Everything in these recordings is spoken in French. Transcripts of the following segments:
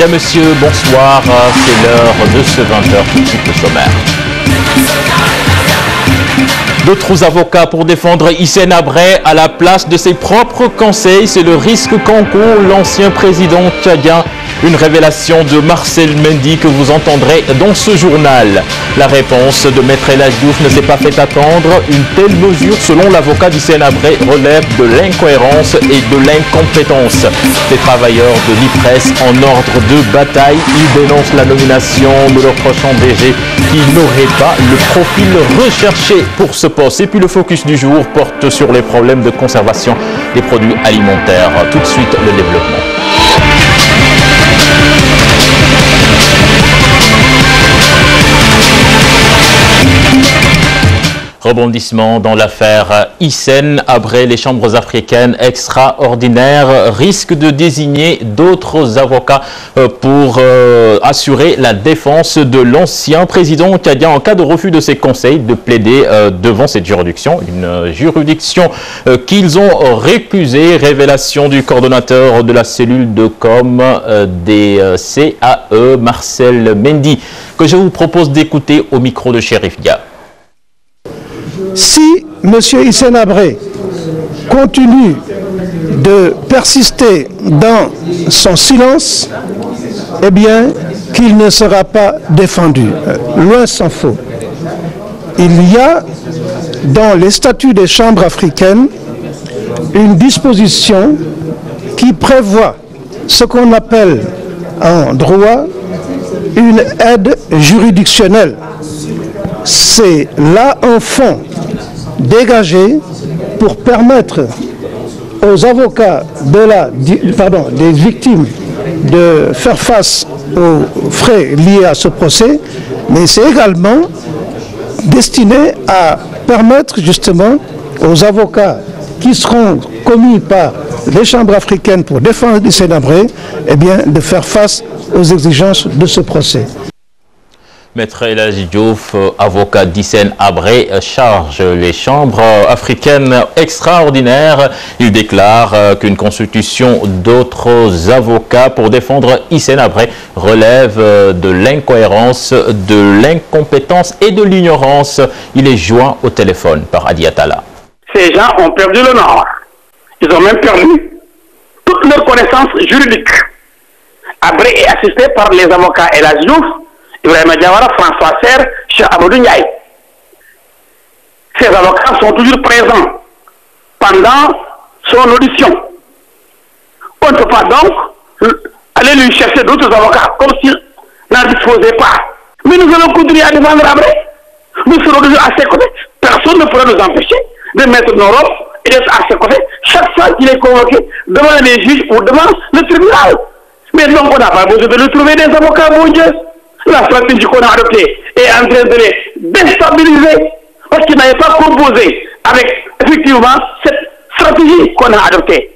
Mesdames, Messieurs, bonsoir. C'est l'heure de ce 20h, tout de suite le sommaire. D'autres avocats pour défendre Hissène Habré à la place de ses propres conseils. C'est le risque qu'encourt l'ancien président tchadien. Une révélation de Marcel Mendy que vous entendrez dans ce journal. La réponse de Maître El Hadji Diouf ne s'est pas fait attendre. Une telle mesure, selon l'avocat d'Hissène Habré, relève de l'incohérence et de l'incompétence. Les travailleurs de l'IPRES en ordre de bataille, ils dénoncent la nomination de leur prochain DG qui n'aurait pas le profil recherché pour ce poste. Et puis le focus du jour porte sur les problèmes de conservation des produits alimentaires. Tout de suite, le développement. Rebondissement dans l'affaire Hissène Habré. Les chambres africaines extraordinaires risquent de désigner d'autres avocats pour assurer la défense de l'ancien président tchadien en cas de refus de ses conseils de plaider devant cette juridiction. Une juridiction qu'ils ont récusée. Révélation du coordonnateur de la cellule de com des CAE, Marcel Mendy, que je vous propose d'écouter au micro de Chérif Dia. Si M. Hissène Habré continue de persister dans son silence, eh bien, qu'il ne sera pas défendu. Loin s'en faut. Il y a dans les statuts des chambres africaines une disposition qui prévoit ce qu'on appelle en droit une aide juridictionnelle. C'est là un fonds dégagé pour permettre aux avocats des victimes de faire face aux frais liés à ce procès, mais c'est également destiné à permettre justement aux avocats qui seront commis par les chambres africaines pour défendre Hissène Habré, eh bien, de faire face aux exigences de ce procès. Maître El Hadji Diouf, avocat d'Hissène Habré, charge les chambres africaines extraordinaires. Il déclare qu'une constitution d'autres avocats pour défendre Hissène Habré relève de l'incohérence, de l'incompétence et de l'ignorance. Il est joint au téléphone par Adi Atala. Ces gens ont perdu le nord. Ils ont même perdu toutes leurs connaissances juridiques. Habré est assisté par les avocats El Hadji Diouf, Ibrahima Diawara, François Serre, Cheikh Amadou Ndiaye. Ces avocats sont toujours présents pendant son audition. On ne peut pas donc aller lui chercher d'autres avocats comme s'il n'en disposait pas. Mais nous allons continuer à défendre Habré. Nous serons toujours à ses côtés. Personne ne pourra nous empêcher de mettre nos robes et d'être à ses côtés chaque fois qu'il est convoqué devant les juges ou devant le tribunal. Mais donc on n'a pas besoin de lui trouver des avocats, mon Dieu. La stratégie qu'on a adoptée est en train de les déstabiliser parce qu'ils n'avaient pas composé avec effectivement cette stratégie qu'on a adoptée.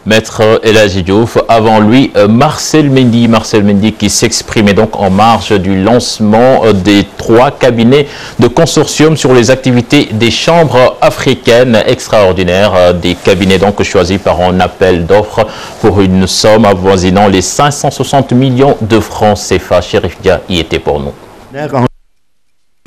Maître El Hadji Diouf, avant lui, Marcel Mendy qui s'exprimait donc en marge du lancement des 3 cabinets de consortium sur les activités des chambres africaines extraordinaires, des cabinets donc choisis par un appel d'offres pour une somme avoisinant les 560 millions de francs CFA. Chérif Dia y était pour nous.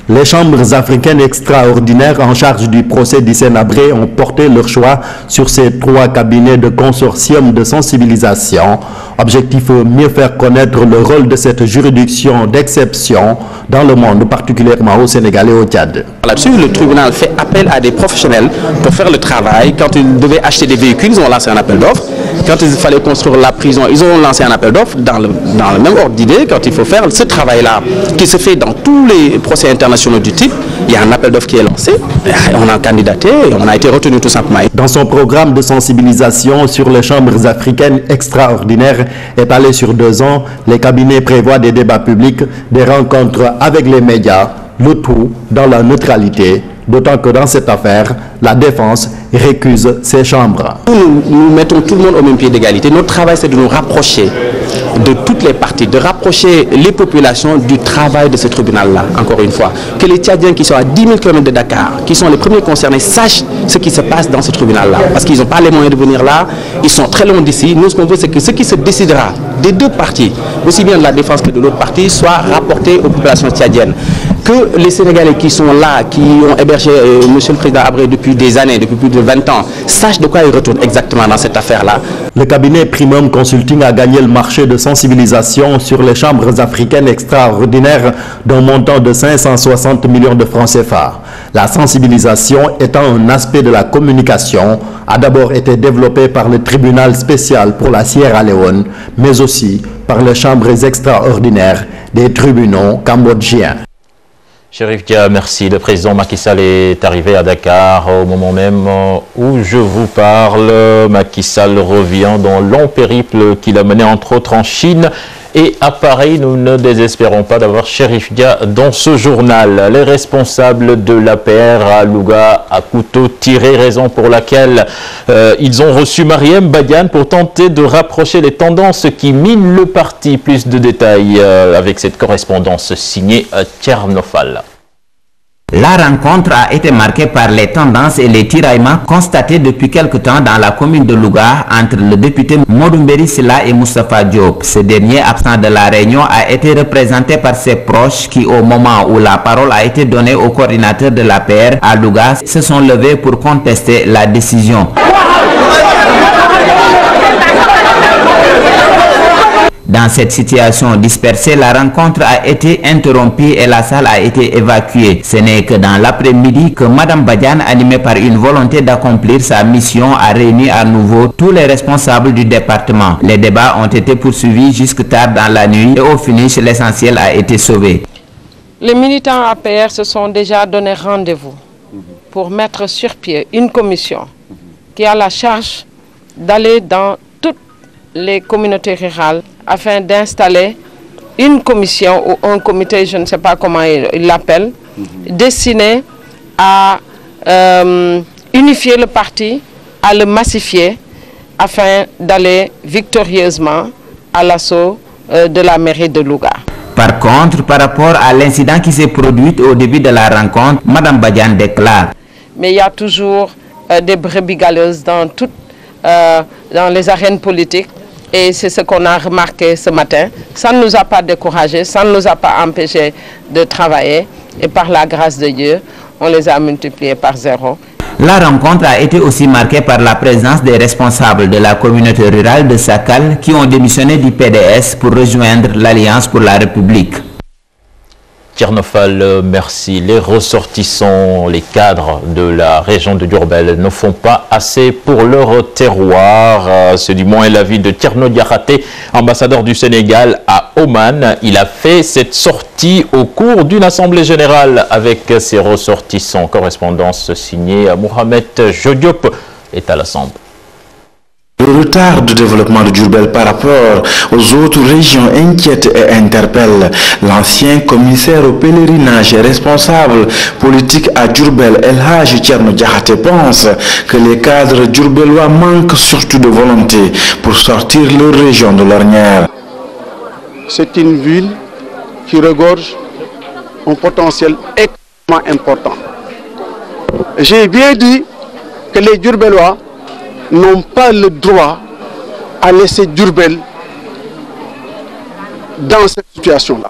Les chambres africaines extraordinaires en charge du procès d'Hissène Habré ont porté leur choix sur ces 3 cabinets de consortium de sensibilisation. Objectif, mieux faire connaître le rôle de cette juridiction d'exception dans le monde, particulièrement au Sénégal et au Tchad. Là-dessus, le tribunal fait appel à des professionnels pour faire le travail. Quand ils devaient acheter des véhicules, ils ont lancé un appel d'offres. Quand il fallait construire la prison, ils ont lancé un appel d'offres dans le même ordre d'idée. Quand il faut faire ce travail-là, qui se fait dans tous les procès internationaux du type, il y a un appel d'offres qui est lancé. On a candidaté et on a été retenu tout simplement. Dans son programme de sensibilisation sur les chambres africaines extraordinaires étalé sur 2 ans, les cabinets prévoient des débats publics, des rencontres avec les médias, le tout dans la neutralité d'autant que dans cette affaire, la défense récuse ces chambres. Nous mettons tout le monde au même pied d'égalité. Notre travail, c'est de nous rapprocher de toutes les parties, de rapprocher les populations du travail de ce tribunal-là, encore une fois. Que les Tchadiens qui sont à 10 000 km de Dakar, qui sont les premiers concernés, sachent ce qui se passe dans ce tribunal-là. Parce qu'ils n'ont pas les moyens de venir là, ils sont très loin d'ici. Nous, ce qu'on veut, c'est que ce qui se décidera des deux parties, aussi bien de la défense que de l'autre partie, soit rapporté aux populations tchadiennes. Que les Sénégalais qui sont là, qui ont hébergé M. le Président Habré depuis des années, depuis plus de 20 ans, sachent de quoi ils retournent exactement dans cette affaire-là. Le cabinet Primum Consulting a gagné le marché de sensibilisation sur les chambres africaines extraordinaires d'un montant de 560 millions de francs CFA. La sensibilisation étant un aspect de la communication, a d'abord été développée par le tribunal spécial pour la Sierra Leone, mais aussi par les chambres extraordinaires des tribunaux cambodgiens. Chérif Dia, merci. Le président Macky Sall est arrivé à Dakar au moment même où je vous parle. Macky Sall revient dans long périple qu'il a mené entre autres en Chine et à Paris. Nous ne désespérons pas d'avoir Chérif Dia dans ce journal. Les responsables de l'APR à Louga à couteau tiré, raison pour laquelle ils ont reçu Marième Badiane pour tenter de rapprocher les tendances qui minent le parti. Plus de détails avec cette correspondance signée Tchernofal. La rencontre a été marquée par les tendances et les tiraillements constatés depuis quelque temps dans la commune de Louga entre le député Modoumbéry Sylla et Moustapha Diop. Ce dernier, absent de la réunion, a été représenté par ses proches qui, au moment où la parole a été donnée au coordinateur de l'APR à Louga, se sont levés pour contester la décision. Dans cette situation dispersée, la rencontre a été interrompue et la salle a été évacuée. Ce n'est que dans l'après-midi que Mme Badiane, animée par une volonté d'accomplir sa mission, a réuni à nouveau tous les responsables du département. Les débats ont été poursuivis jusque tard dans la nuit et au finish, l'essentiel a été sauvé. Les militants APR se sont déjà donné rendez-vous pour mettre sur pied une commission qui a la charge d'aller dans toutes les communautés rurales afin d'installer une commission ou un comité, je ne sais pas comment il l'appelle, destiné à unifier le parti, à le massifier, afin d'aller victorieusement à l'assaut de la mairie de Louga. Par contre, par rapport à l'incident qui s'est produit au début de la rencontre, Mme Badiane déclare. Mais il y a toujours des brebis galeuses dans les arènes politiques. Et c'est ce qu'on a remarqué ce matin. Ça ne nous a pas découragés, ça ne nous a pas empêchés de travailler. Et par la grâce de Dieu, on les a multipliés par 0. La rencontre a été aussi marquée par la présence des responsables de la communauté rurale de Sakal qui ont démissionné du PDS pour rejoindre l'Alliance pour la République. Tchernofal, merci. Les ressortissants, les cadres de la région de Diourbel ne font pas assez pour leur terroir. C'est du moins l'avis de Thierno Diakhaté, ambassadeur du Sénégal à Oman. Il a fait cette sortie au cours d'une assemblée générale avec ses ressortissants. Correspondance signée à Mohamed Jodiop est à l'Assemblée. Le retard de développement de Diourbel par rapport aux autres régions inquiète et interpelle. L'ancien commissaire au pèlerinage et responsable politique à Diourbel, El Hadji Thierno Diakhaté, pense que les cadres diourbellois manquent surtout de volonté pour sortir leur région de l'ornière. C'est une ville qui regorge un potentiel extrêmement important. J'ai bien dit que les Diourbellois n'ont pas le droit à laisser Diourbel dans cette situation-là,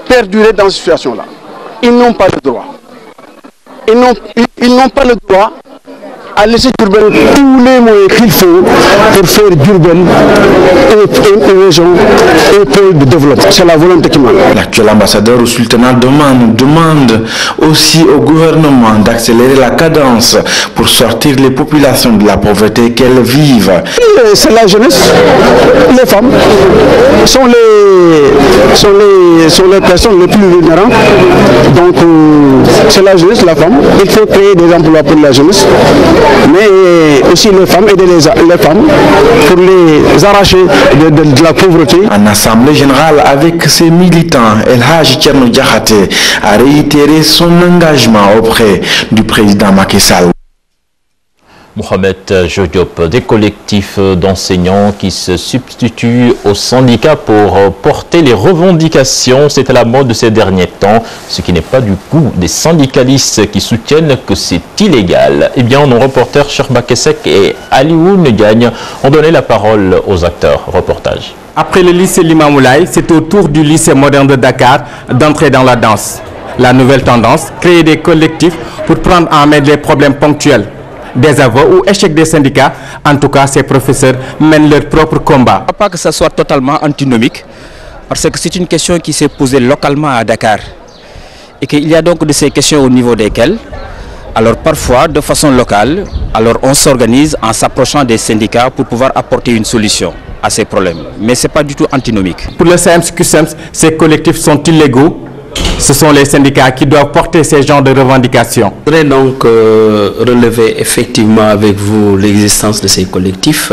perdurer dans cette situation-là. Ils n'ont pas le droit. Ils n'ont pas le droit à laisser Diourbel tous les moyens qu'il faut pour faire Diourbel une région, un pôle de développement. C'est la volonté qui manque. L'actuel ambassadeur au sultanat demande aussi au gouvernement d'accélérer la cadence pour sortir les populations de la pauvreté qu'elles vivent. C'est la jeunesse, les femmes sont les personnes les plus vulnérables. Donc c'est la jeunesse, la femme. Il faut créer des emplois pour la jeunesse, mais aussi les femmes, aider les femmes pour les arracher de la pauvreté. En assemblée générale avec ses militants, El Hadji Thierno Diakhaté a réitéré son engagement auprès du président Macky Sall. Mohamed Jodiop, des collectifs d'enseignants qui se substituent aux syndicats pour porter les revendications. C'est à la mode de ces derniers temps, ce qui n'est pas du goût des syndicalistes qui soutiennent que c'est illégal. Eh bien, nos reporters Cheikh Kessek et Alioune Gagne ont donné la parole aux acteurs. Reportage. Après le lycée Limamoulaye, c'est au tour du lycée moderne de Dakar d'entrer dans la danse. La nouvelle tendance, créer des collectifs pour prendre en main les problèmes ponctuels. Des aveux ou échecs des syndicats, en tout cas ces professeurs mènent leur propre combat. Je ne crois pas que ça soit totalement antinomique, parce que c'est une question qui s'est posée localement à Dakar. Et qu'il y a donc de ces questions au niveau desquelles, alors parfois de façon locale, alors on s'organise en s'approchant des syndicats pour pouvoir apporter une solution à ces problèmes. Mais ce n'est pas du tout antinomique. Pour le CMS-QSEMS, ces collectifs sont illégaux. Ce sont les syndicats qui doivent porter ces genres de revendications. Je voudrais donc relever effectivement avec vous l'existence de ces collectifs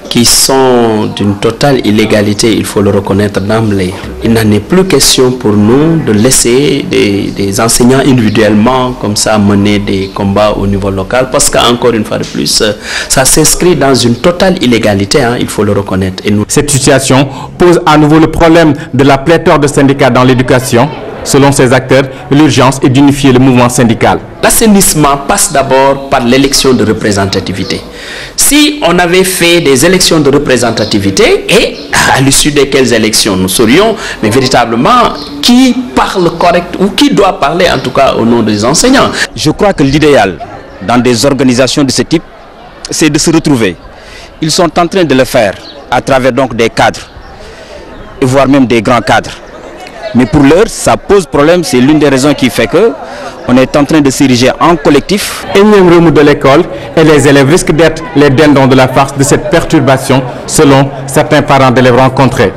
qui sont d'une totale illégalité, il faut le reconnaître d'emblée. Il n'en est plus question pour nous de laisser des enseignants individuellement comme ça mener des combats au niveau local, parce qu'encore une fois de plus, ça s'inscrit dans une totale illégalité, hein, il faut le reconnaître. Et nous... Cette situation pose à nouveau le problème de la pléthore de syndicats dans l'éducation. Selon ces acteurs, l'urgence est d'unifier le mouvement syndical. L'assainissement passe d'abord par l'élection de représentativité. Si on avait fait des élections de représentativité, et à l'issue desquelles élections nous saurions, mais véritablement, qui parle correct ou qui doit parler en tout cas au nom des enseignants. Je crois que l'idéal dans des organisations de ce type, c'est de se retrouver. Ils sont en train de le faire à travers donc des cadres, voire même des grands cadres. Mais pour l'heure, ça pose problème, c'est l'une des raisons qui fait que on est en train de s'ériger en collectif. Énième remous de l'école et les élèves risquent d'être les dindons de la farce de cette perturbation, selon certains parents d'élèves rencontrés.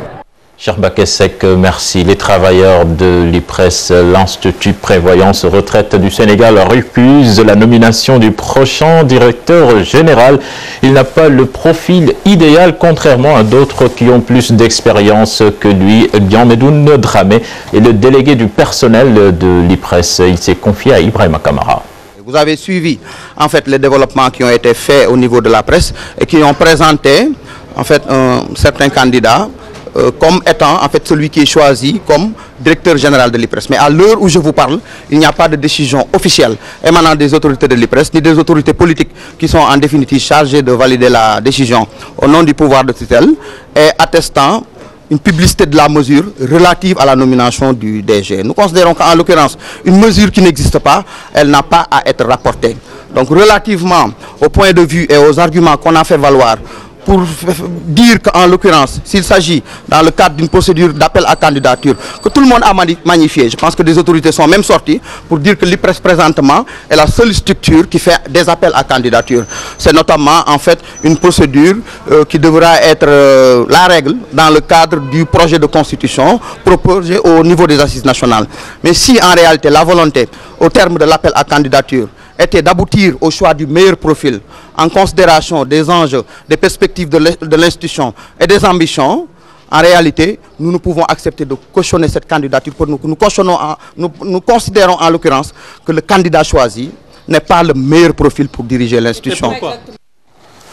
Cheikh Kessek, merci. Les travailleurs de l'IPRES, l'Institut Prévoyance Retraite du Sénégal, refusent la nomination du prochain directeur général. Il n'a pas le profil idéal, contrairement à d'autres qui ont plus d'expérience que lui. Bienmedoun Dramé est le délégué du personnel de l'IPRES. Il s'est confié à Ibrahima Kamara. Vous avez suivi en fait les développements qui ont été faits au niveau de la presse et qui ont présenté en fait certains candidats comme étant en fait celui qui est choisi comme directeur général de l'IPRES. Mais à l'heure où je vous parle, il n'y a pas de décision officielle émanant des autorités de l'IPRES ni des autorités politiques qui sont en définitive chargées de valider la décision au nom du pouvoir de tutelle et attestant une publicité de la mesure relative à la nomination du DG. Nous considérons qu'en l'occurrence, une mesure qui n'existe pas, elle n'a pas à être rapportée. Donc relativement au point de vue et aux arguments qu'on a fait valoir pour dire qu'en l'occurrence, s'il s'agit dans le cadre d'une procédure d'appel à candidature, que tout le monde a magnifié, je pense que des autorités sont même sorties pour dire que l'IPRES présentement est la seule structure qui fait des appels à candidature. C'est notamment en fait une procédure qui devra être la règle dans le cadre du projet de constitution proposé au niveau des assises nationales. Mais si en réalité la volonté au terme de l'appel à candidature était d'aboutir au choix du meilleur profil en considération des enjeux, des perspectives de l'institution et des ambitions, en réalité, nous ne pouvons accepter de cautionner cette candidature. Nous considérons en l'occurrence que le candidat choisi n'est pas le meilleur profil pour diriger l'institution.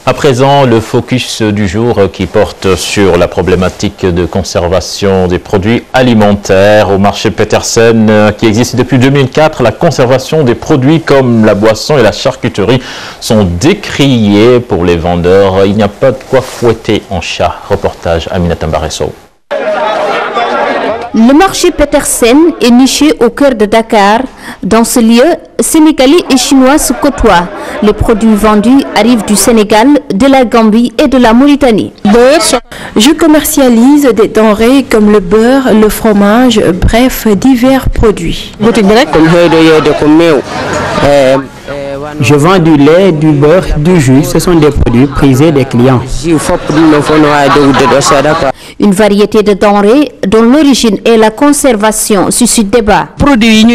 À présent, le focus du jour qui porte sur la problématique de conservation des produits alimentaires. Au marché Petersen, qui existe depuis 2004, la conservation des produits comme la boisson et la charcuterie sont décriés pour les vendeurs. Il n'y a pas de quoi fouetter en chat. Reportage Aminata Mbaresso. Le marché Petersen est niché au cœur de Dakar. Dans ce lieu, Sénégalais et Chinois se côtoient. Les produits vendus arrivent du Sénégal, de la Gambie et de la Mauritanie. Je commercialise des denrées comme le beurre, le fromage, bref, divers produits. Je vends du lait, du beurre, du jus. Ce sont des produits prisés des clients. Une variété de denrées dont l'origine et la conservation suscitent débat.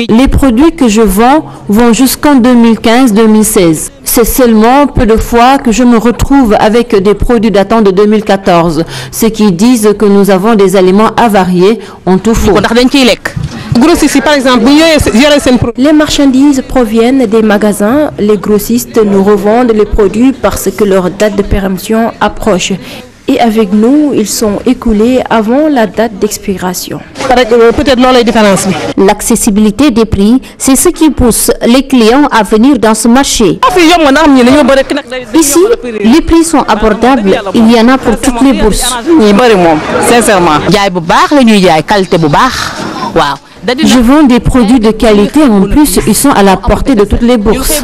Les produits que je vends vont jusqu'en 2015-2016. C'est seulement peu de fois que je me retrouve avec des produits datant de 2014. Ceux qui disent que nous avons des aliments avariés ont tout faux. Les marchandises proviennent des magasins. Les grossistes nous revendent les produits parce que leur date de péremption approche. Et avec nous, ils sont écoulés avant la date d'expiration. L'accessibilité des prix, c'est ce qui pousse les clients à venir dans ce marché. Ici, les prix sont abordables. Il y en a pour toutes les bourses. Je vends des produits de qualité, en plus ils sont à la portée de toutes les bourses.